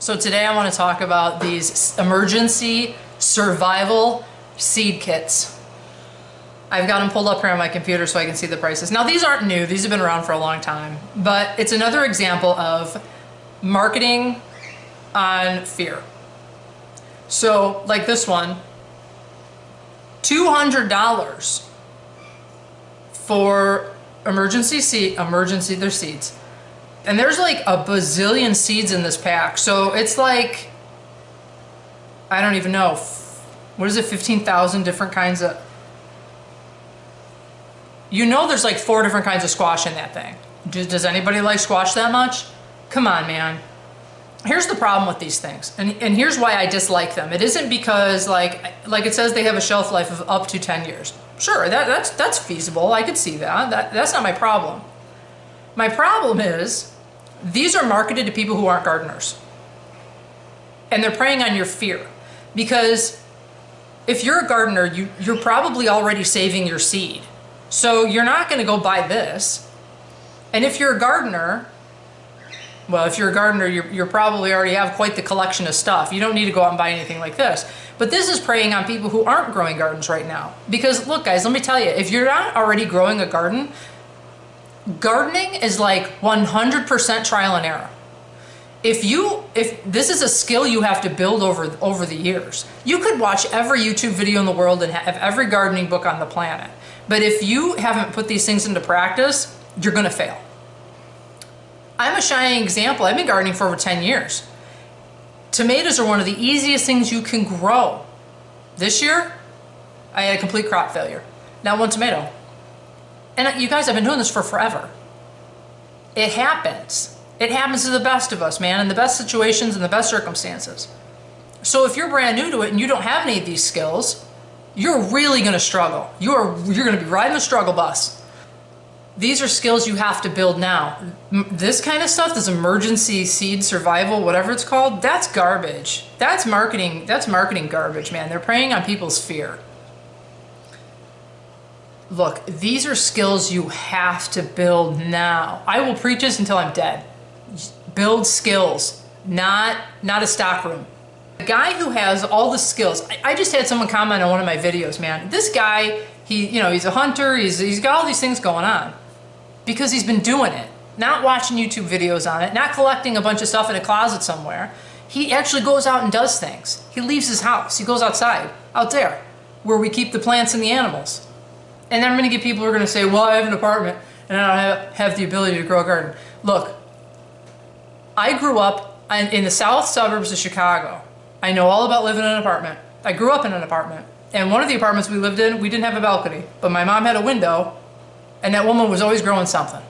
So today I want to talk about these emergency survival seed kits. I've got them pulled up here on my computer so I can see the prices. Now these aren't new, these have been around for a long time, but it's another example of marketing on fear. So like this one, $200 for their seeds. And there's like a bazillion seeds in this pack. So it's like, I don't even know, what is it, 15,000 different kinds of, there's like 4 different kinds of squash in that thing. Does anybody like squash that much? Come on, man. Here's the problem with these things, and here's why I dislike them. It isn't because like it says they have a shelf life of up to 10 years. Sure, that's feasible. I could see that. That's not my problem. My problem is these are marketed to people who aren't gardeners. And they're preying on your fear. Because if you're a gardener, you're probably already saving your seed. So you're not going to go buy this. And if you're a gardener, well, if you're a gardener, you're probably already have quite the collection of stuff. You don't need to go out and buy anything like this. But this is preying on people who aren't growing gardens right now. Because look, guys, let me tell you, if you're not already growing a garden, gardening is like 100% trial and error. If this is a skill you have to build over the years. You could watch every YouTube video in the world and have every gardening book on the planet. But if you haven't put these things into practice, you're gonna fail. I'm a shining example. I've been gardening for over 10 years. Tomatoes are one of the easiest things you can grow. This year, I had a complete crop failure. Not one tomato. And you guys, I've been doing this for forever. It happens. It happens to the best of us, man, in the best situations and the best circumstances. So if you're brand new to it and you don't have any of these skills, you're really gonna struggle. You're gonna be riding the struggle bus. These are skills you have to build now. This kind of stuff, this emergency seed survival, whatever it's called, that's garbage. That's marketing garbage, man. They're preying on people's fear. Look, these are skills you have to build now. I will preach this until I'm dead. Build skills, not a stock room. The guy who has all the skills, I just had someone comment on one of my videos, man. This guy, he's a hunter, he's got all these things going on because he's been doing it, not watching YouTube videos on it, not collecting a bunch of stuff in a closet somewhere. He actually goes out and does things. He leaves his house, he goes outside, out there, where we keep the plants and the animals. And then I'm gonna get people who are gonna say, well, I have an apartment and I don't have the ability to grow a garden. Look, I grew up in the south suburbs of Chicago. I know all about living in an apartment. I grew up in an apartment. And one of the apartments we lived in, we didn't have a balcony, but my mom had a window and that woman was always growing something.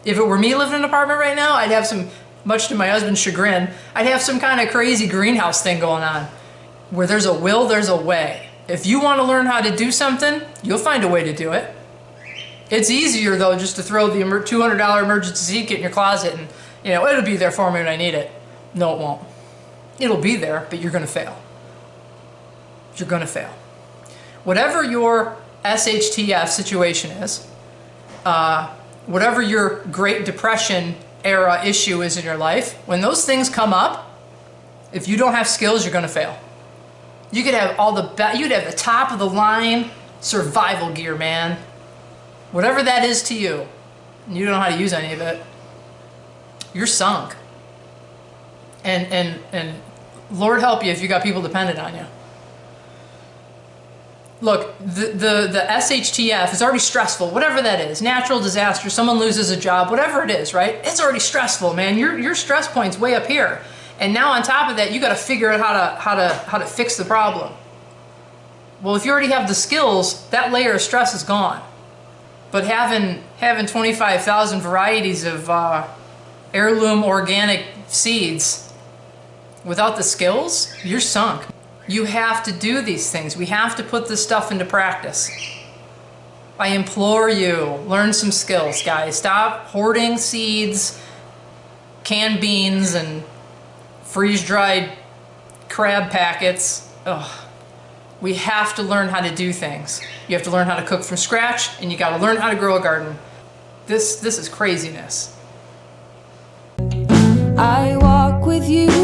If it were me living in an apartment right now, I'd have some, much to my husband's chagrin, I'd have some kind of crazy greenhouse thing going on. Where there's a will, there's a way. If you want to learn how to do something, you'll find a way to do it. It's easier though just to throw the $200 emergency seed kit in your closet and it'll be there for me when I need it. No, it won't. It'll be there, but you're gonna fail. You're gonna fail. Whatever your SHTF situation is, whatever your Great Depression era issue is in your life, when those things come up, if you don't have skills, you're gonna fail. You could have you'd have the top of the line survival gear, man. Whatever that is to you, and you don't know how to use any of it, you're sunk. And Lord help you if you got people dependent on you. Look, the SHTF is already stressful, whatever that is, natural disaster, someone loses a job, whatever it is, right? It's already stressful, man. Your stress point's way up here. And now on top of that, you got to figure out how to fix the problem. Well, if you already have the skills, that layer of stress is gone. But having 25,000 varieties of heirloom organic seeds without the skills, you're sunk. You have to do these things. We have to put this stuff into practice. I implore you, learn some skills, guys. Stop hoarding seeds, canned beans, and freeze-dried crab packets. Ugh. We have to learn how to do things. You have to learn how to cook from scratch, and you got to learn how to grow a garden. This is craziness. I walk with you